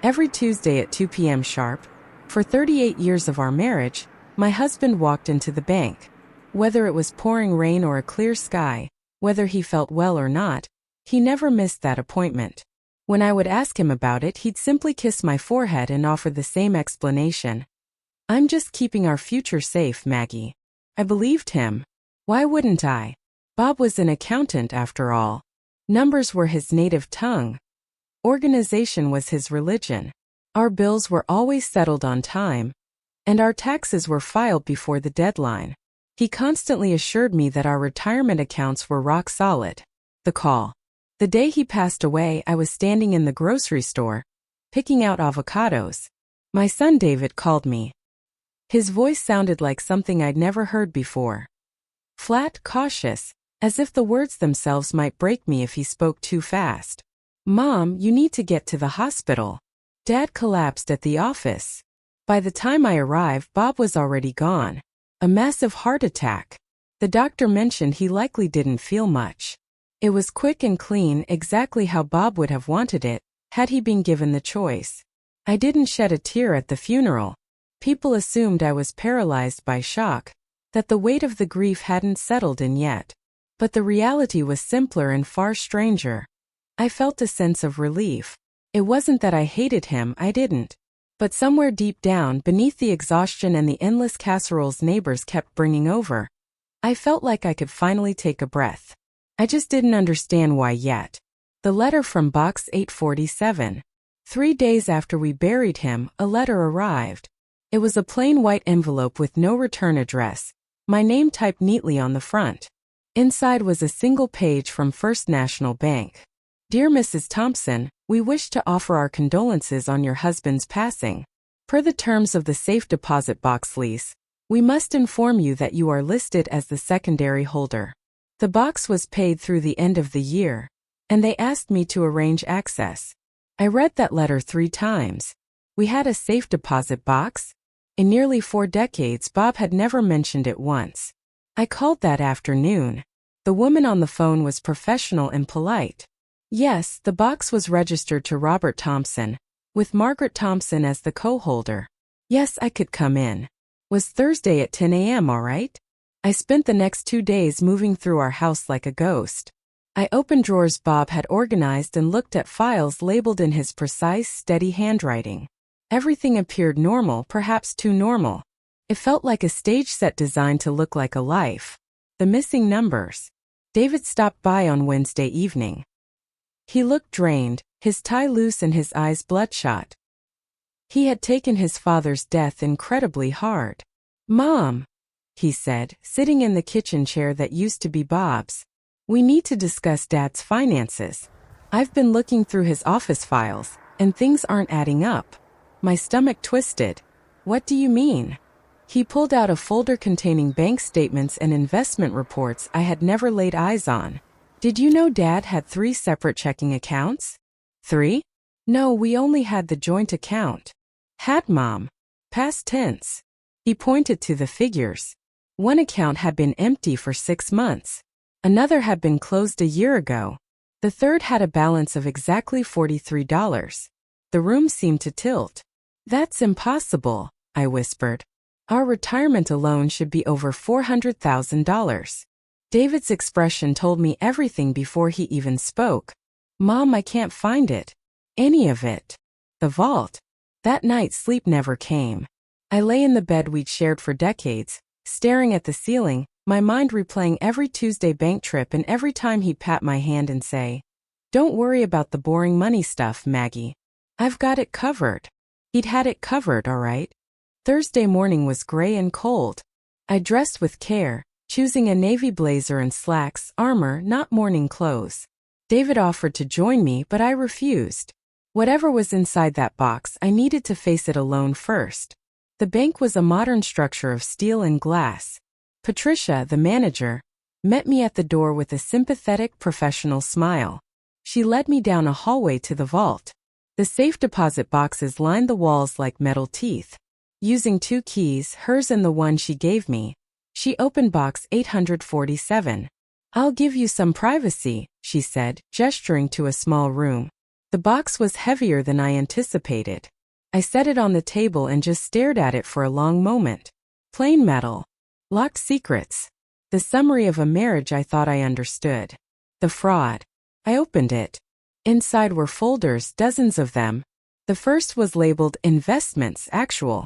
Every Tuesday at 2 p.m. sharp, for 38 years of our marriage, my husband walked into the bank. Whether it was pouring rain or a clear sky, whether he felt well or not, he never missed that appointment. When I would ask him about it, he'd simply kiss my forehead and offer the same explanation. "I'm just keeping our future safe, Maggie." I believed him. Why wouldn't I? Bob was an accountant after all. Numbers were his native tongue. Organization was his religion. Our bills were always settled on time, and our taxes were filed before the deadline. He constantly assured me that our retirement accounts were rock solid. The call. The day he passed away, I was standing in the grocery store, picking out avocados. My son David called me. His voice sounded like something I'd never heard before. Flat, cautious, as if the words themselves might break me if he spoke too fast. "Mom, you need to get to the hospital." Dad collapsed at the office. By the time I arrived, Bob was already gone. A massive heart attack. The doctor mentioned he likely didn't feel much. It was quick and clean, exactly how Bob would have wanted it, had he been given the choice. I didn't shed a tear at the funeral. People assumed I was paralyzed by shock, that the weight of the grief hadn't settled in yet. But the reality was simpler and far stranger. I felt a sense of relief. It wasn't that I hated him, I didn't. But somewhere deep down, beneath the exhaustion and the endless casseroles neighbors kept bringing over, I felt like I could finally take a breath. I just didn't understand why yet. The letter from Box 847. 3 days after we buried him, a letter arrived. It was a plain white envelope with no return address, my name typed neatly on the front. Inside was a single page from First National Bank. "Dear Mrs. Thompson, we wish to offer our condolences on your husband's passing. Per the terms of the safe deposit box lease, we must inform you that you are listed as the secondary holder. The box was paid through the end of the year, and they asked me to arrange access." I read that letter 3 times. We had a safe deposit box? In nearly 4 decades, Bob had never mentioned it once. I called that afternoon. The woman on the phone was professional and polite. Yes, the box was registered to Robert Thompson, with Margaret Thompson as the co-holder. Yes, I could come in. Was Thursday at 10 a.m. all right? I spent the next 2 days moving through our house like a ghost. I opened drawers Bob had organized and looked at files labeled in his precise, steady handwriting. Everything appeared normal, perhaps too normal. It felt like a stage set designed to look like a life. The missing numbers. David stopped by on Wednesday evening. He looked drained, his tie loose and his eyes bloodshot. He had taken his father's death incredibly hard. "Mom," he said, sitting in the kitchen chair that used to be Bob's, "we need to discuss Dad's finances. I've been looking through his office files, and things aren't adding up." My stomach twisted. "What do you mean?" He pulled out a folder containing bank statements and investment reports I had never laid eyes on. "Did you know Dad had 3 separate checking accounts?" 3? No, we only had the joint account. "Had, Mom." Past tense. He pointed to the figures. One account had been empty for 6 months. Another had been closed a year ago. The third had a balance of exactly $43. The room seemed to tilt. "That's impossible," I whispered. "Our retirement alone should be over $400,000. David's expression told me everything before he even spoke. "Mom, I can't find it. Any of it. The vault." That night sleep never came. I lay in the bed we'd shared for decades, staring at the ceiling, my mind replaying every Tuesday bank trip and every time he'd pat my hand and say, "Don't worry about the boring money stuff, Maggie. I've got it covered." He'd had it covered, all right. Thursday morning was gray and cold. I dressed with care, choosing a navy blazer and slacks, armor, not morning clothes. David offered to join me, but I refused. Whatever was inside that box, I needed to face it alone first. The bank was a modern structure of steel and glass. Patricia, the manager, met me at the door with a sympathetic, professional smile. She led me down a hallway to the vault. The safe deposit boxes lined the walls like metal teeth. Using 2 keys, hers and the one she gave me, she opened box 847. "I'll give you some privacy," she said, gesturing to a small room. The box was heavier than I anticipated. I set it on the table and just stared at it for a long moment. Plain metal. Locked secrets. The summary of a marriage I thought I understood. The fraud. I opened it. Inside were folders, dozens of them. The first was labeled Investments Actual.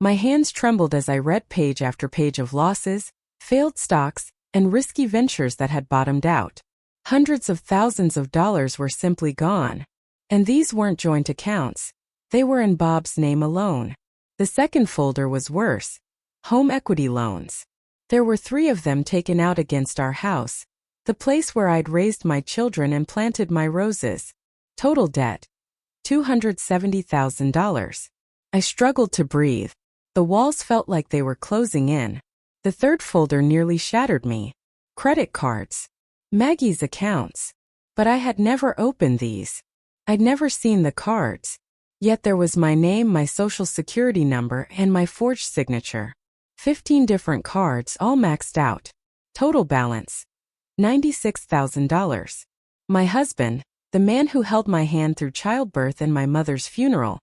My hands trembled as I read page after page of losses, failed stocks, and risky ventures that had bottomed out. Hundreds of thousands of dollars were simply gone. And these weren't joint accounts. They were in Bob's name alone. The second folder was worse. Home equity loans. There were 3 of them taken out against our house, the place where I'd raised my children and planted my roses. Total debt. $270,000. I struggled to breathe. The walls felt like they were closing in. The third folder nearly shattered me. Credit cards. Maggie's accounts. But I had never opened these. I'd never seen the cards. Yet there was my name, my social security number, and my forged signature. 15 different cards, all maxed out. Total balance. $96,000. My husband, the man who held my hand through childbirth and my mother's funeral,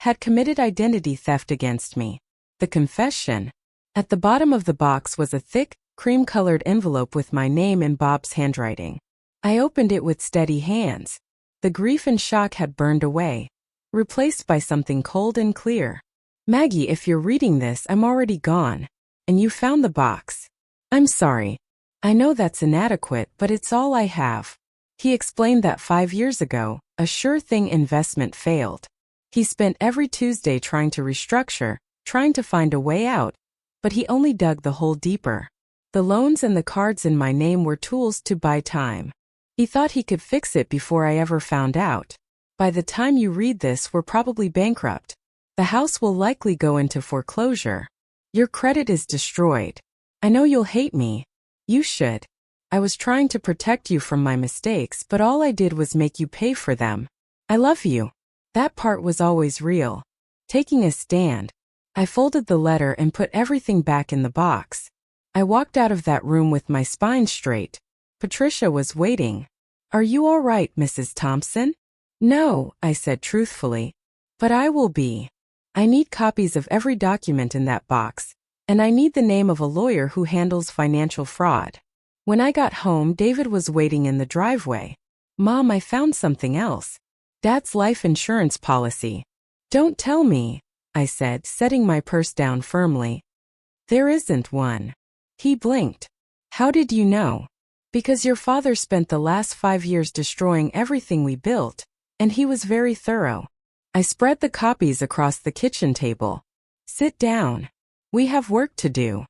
had committed identity theft against me. The confession. At the bottom of the box was a thick, cream-colored envelope with my name in Bob's handwriting. I opened it with steady hands. The grief and shock had burned away, replaced by something cold and clear. Maggie, if you're reading this, I'm already gone. And you found the box. I'm sorry. I know that's inadequate, but it's all I have. He explained that 5 years ago, a sure-thing investment failed. He spent every Tuesday trying to restructure, trying to find a way out, but he only dug the hole deeper. The loans and the cards in my name were tools to buy time. He thought he could fix it before I ever found out. By the time you read this, we're probably bankrupt. The house will likely go into foreclosure. Your credit is destroyed. I know you'll hate me. You should. I was trying to protect you from my mistakes, but all I did was make you pay for them. I love you. That part was always real. Taking a stand. I folded the letter and put everything back in the box. I walked out of that room with my spine straight. Patricia was waiting. Are you all right, Mrs. Thompson? No, I said truthfully. But I will be. I need copies of every document in that box, and I need the name of a lawyer who handles financial fraud. When I got home, David was waiting in the driveway. Mom, I found something else. Dad's life insurance policy. Don't tell me, I said, setting my purse down firmly. There isn't one. He blinked. How did you know? Because your father spent the last 5 years destroying everything we built, and he was very thorough. I spread the copies across the kitchen table. Sit down. We have work to do.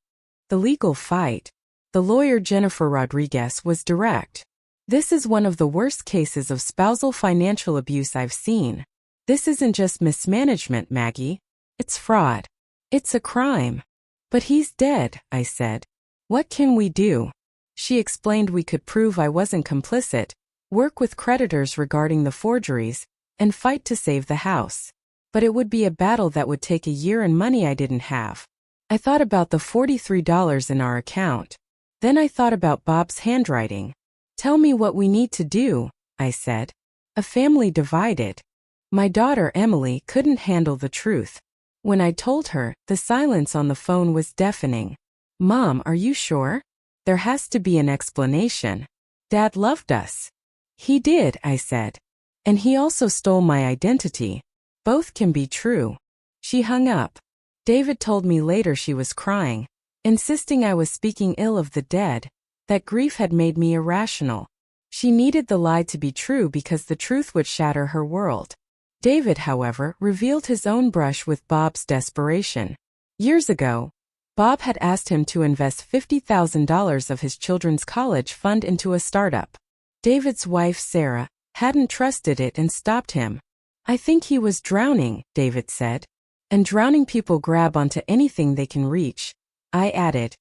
The legal fight. The lawyer Jennifer Rodriguez was direct. This is one of the worst cases of spousal financial abuse I've seen. This isn't just mismanagement, Maggie. It's fraud. It's a crime. But he's dead, I said. What can we do? She explained we could prove I wasn't complicit, work with creditors regarding the forgeries, and fight to save the house. But it would be a battle that would take a year and money I didn't have. I thought about the $43 in our account. Then I thought about Bob's handwriting. Tell me what we need to do, I said. A family divided. My daughter Emily couldn't handle the truth. When I told her, the silence on the phone was deafening. Mom, are you sure? There has to be an explanation. Dad loved us. He did, I said. And he also stole my identity. Both can be true. She hung up. David told me later she was crying, insisting I was speaking ill of the dead, that grief had made me irrational. She needed the lie to be true because the truth would shatter her world. David, however, revealed his own brush with Bob's desperation. Years ago, Bob had asked him to invest $50,000 of his children's college fund into a startup. David's wife, Sarah, hadn't trusted it and stopped him. I think he was drowning, David said. And drowning people grab onto anything they can reach. I added,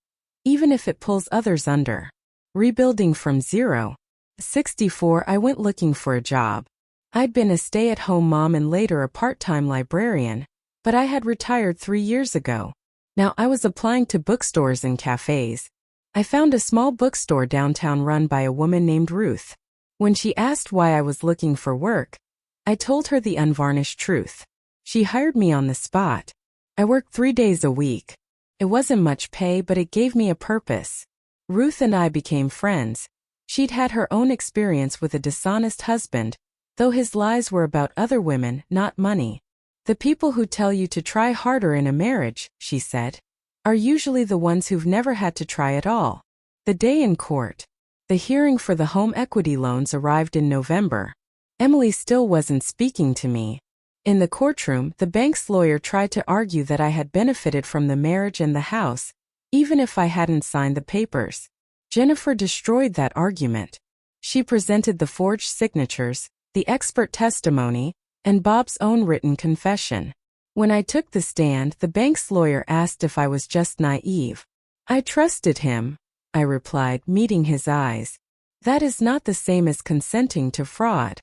even if it pulls others under. Rebuilding from zero. 64, I went looking for a job. I'd been a stay-at-home mom and later a part-time librarian, but I had retired 3 years ago. Now I was applying to bookstores and cafes. I found a small bookstore downtown run by a woman named Ruth. When she asked why I was looking for work, I told her the unvarnished truth. She hired me on the spot. I worked 3 days a week. It wasn't much pay, but it gave me a purpose. Ruth and I became friends. She'd had her own experience with a dishonest husband, though his lies were about other women, not money. The people who tell you to try harder in a marriage, she said, are usually the ones who've never had to try at all. The day in court. The hearing for the home equity loans arrived in November. Emily still wasn't speaking to me. In the courtroom, the bank's lawyer tried to argue that I had benefited from the marriage and the house, even if I hadn't signed the papers. Jennifer destroyed that argument. She presented the forged signatures, the expert testimony, and Bob's own written confession. When I took the stand, the bank's lawyer asked if I was just naive. I trusted him, I replied, meeting his eyes. That is not the same as consenting to fraud.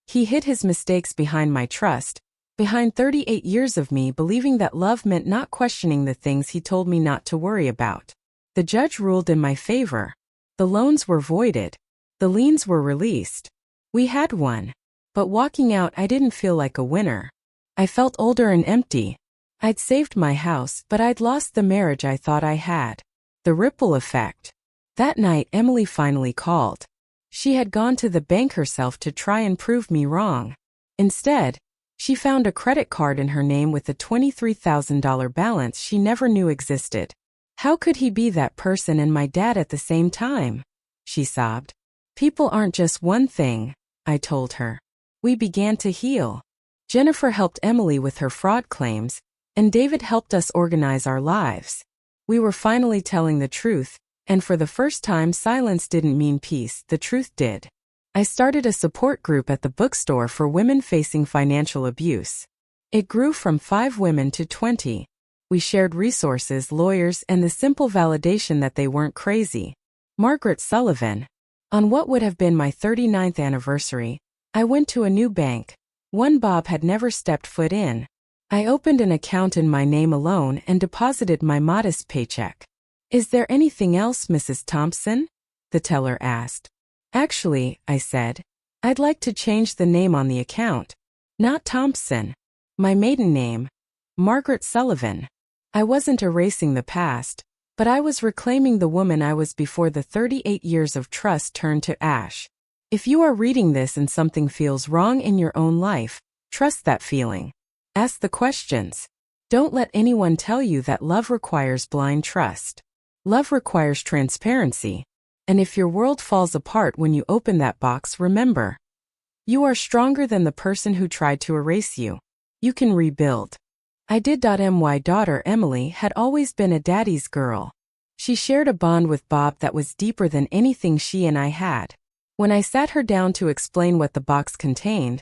He hid his mistakes behind my trust, behind 38 years of me believing that love meant not questioning the things he told me not to worry about. The judge ruled in my favor. The loans were voided. The liens were released. We had won. But walking out, I didn't feel like a winner. I felt older and empty. I'd saved my house, but I'd lost the marriage I thought I had. The ripple effect. That night, Emily finally called. She had gone to the bank herself to try and prove me wrong. Instead, she found a credit card in her name with a $23,000 balance she never knew existed. How could he be that person and my dad at the same time? She sobbed. People aren't just one thing, I told her. We began to heal. Jennifer helped Emily with her fraud claims, and David helped us organize our lives. We were finally telling the truth, and for the first time silence didn't mean peace, the truth did. I started a support group at the bookstore for women facing financial abuse. It grew from 5 women to 20. We shared resources, lawyers, and the simple validation that they weren't crazy. Margaret Sullivan. On what would have been my 39th anniversary, I went to a new bank, one Bob had never stepped foot in. I opened an account in my name alone and deposited my modest paycheck. Is there anything else, Mrs. Thompson? The teller asked. Actually, I said, I'd like to change the name on the account. Not Thompson. My maiden name. Margaret Sullivan. I wasn't erasing the past, but I was reclaiming the woman I was before the 38 years of trust turned to ash. If you are reading this and something feels wrong in your own life, trust that feeling. Ask the questions. Don't let anyone tell you that love requires blind trust. Love requires transparency. And if your world falls apart when you open that box, remember, you are stronger than the person who tried to erase you. You can rebuild. I did. My daughter Emily had always been a daddy's girl. She shared a bond with Bob that was deeper than anything she and I had. When I sat her down to explain what the box contained,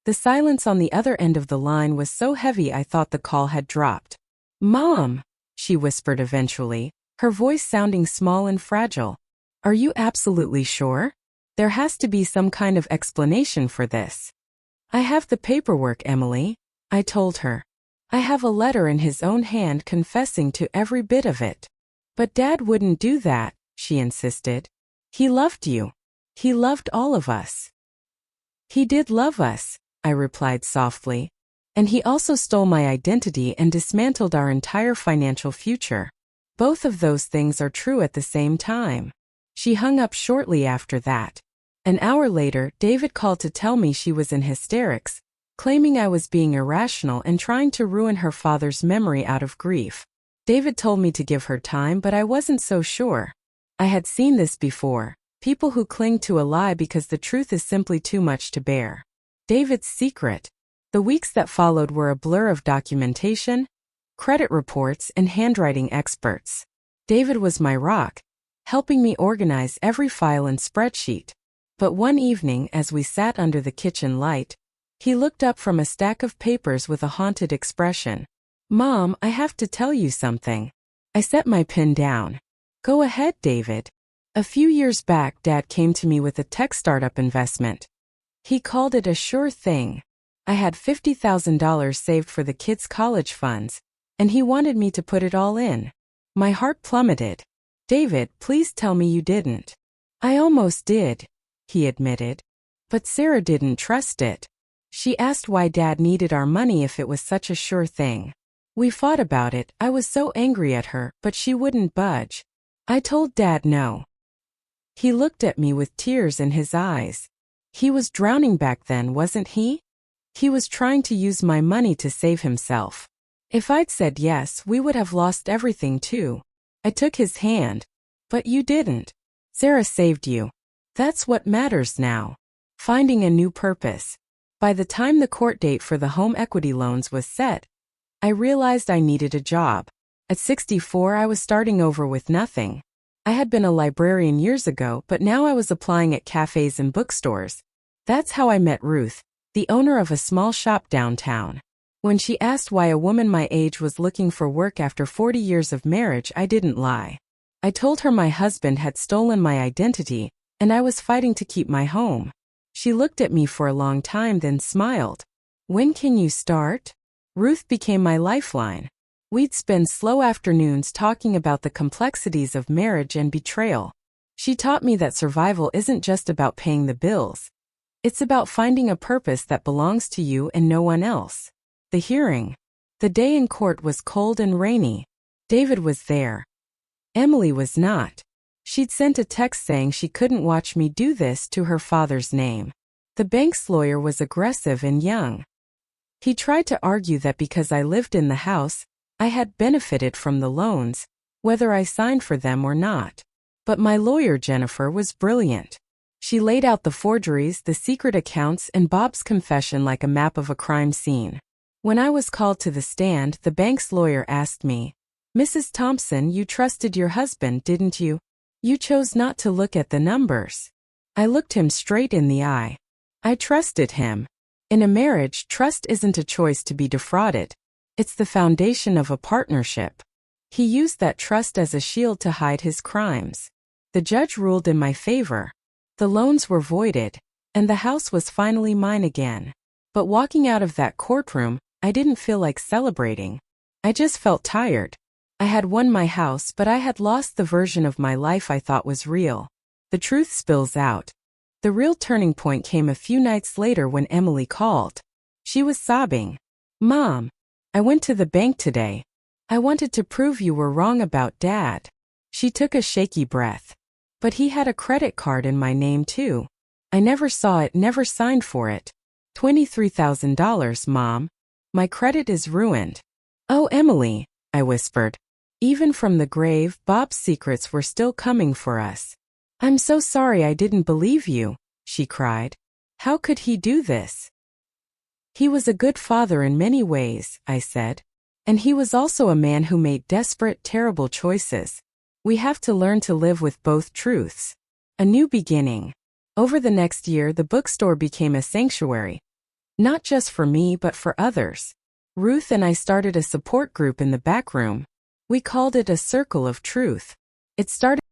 the silence on the other end of the line was so heavy I thought the call had dropped. Mom, she whispered eventually, her voice sounding small and fragile. Are you absolutely sure? There has to be some kind of explanation for this. I have the paperwork, Emily, I told her. I have a letter in his own hand confessing to every bit of it. But Dad wouldn't do that, she insisted. He loved you. He loved all of us. He did love us, I replied softly. And he also stole my identity and dismantled our entire financial future. Both of those things are true at the same time. She hung up shortly after that. An hour later, David called to tell me she was in hysterics, claiming I was being irrational and trying to ruin her father's memory out of grief. David told me to give her time, but I wasn't so sure. I had seen this before. People who cling to a lie because the truth is simply too much to bear. David's secret. The weeks that followed were a blur of documentation, credit reports, and handwriting experts. David was my rock, helping me organize every file and spreadsheet. But one evening, as we sat under the kitchen light, he looked up from a stack of papers with a haunted expression. Mom, I have to tell you something. I set my pen down. Go ahead, David. A few years back, Dad came to me with a tech startup investment. He called it a sure thing. I had $50,000 saved for the kids' college funds, and he wanted me to put it all in. My heart plummeted. David, please tell me you didn't. I almost did, he admitted. But Sarah didn't trust it. She asked why Dad needed our money if it was such a sure thing. We fought about it. I was so angry at her, but she wouldn't budge. I told Dad no. He looked at me with tears in his eyes. He was drowning back then, wasn't he? He was trying to use my money to save himself. If I'd said yes, we would have lost everything too. I took his hand. But you didn't. Sarah saved you. That's what matters now. Finding a new purpose. By the time the court date for the home equity loans was set, I realized I needed a job. At 64, I was starting over with nothing. I had been a librarian years ago, but now I was applying at cafes and bookstores. That's how I met Ruth, the owner of a small shop downtown. When she asked why a woman my age was looking for work after 40 years of marriage, I didn't lie. I told her my husband had stolen my identity, and I was fighting to keep my home. She looked at me for a long time, then smiled. When can you start? Ruth became my lifeline. We'd spend slow afternoons talking about the complexities of marriage and betrayal. She taught me that survival isn't just about paying the bills. It's about finding a purpose that belongs to you and no one else. The hearing. The day in court was cold and rainy. David was there. Emily was not. She'd sent a text saying she couldn't watch me do this to her father's name. The bank's lawyer was aggressive and young. He tried to argue that because I lived in the house, I had benefited from the loans, whether I signed for them or not. But my lawyer, Jennifer, was brilliant. She laid out the forgeries, the secret accounts, and Bob's confession like a map of a crime scene. When I was called to the stand, the bank's lawyer asked me, "Mrs. Thompson, you trusted your husband, didn't you? You chose not to look at the numbers." I looked him straight in the eye. I trusted him. In a marriage, trust isn't a choice to be defrauded. It's the foundation of a partnership. He used that trust as a shield to hide his crimes. The judge ruled in my favor. The loans were voided, and the house was finally mine again. But walking out of that courtroom, I didn't feel like celebrating. I just felt tired. I had won my house, but I had lost the version of my life I thought was real. The truth spills out. The real turning point came a few nights later when Emily called. She was sobbing. "Mom, I went to the bank today. I wanted to prove you were wrong about Dad." She took a shaky breath. "But he had a credit card in my name too. I never saw it, never signed for it. $23,000, Mom. My credit is ruined." "Oh, Emily," I whispered. Even from the grave, Bob's secrets were still coming for us. "I'm so sorry I didn't believe you," she cried. "How could he do this?" "He was a good father in many ways," I said. "And he was also a man who made desperate, terrible choices. We have to learn to live with both truths." A new beginning. Over the next year, the bookstore became a sanctuary. Not just for me, but for others. Ruth and I started a support group in the back room. We called it a circle of truth. It started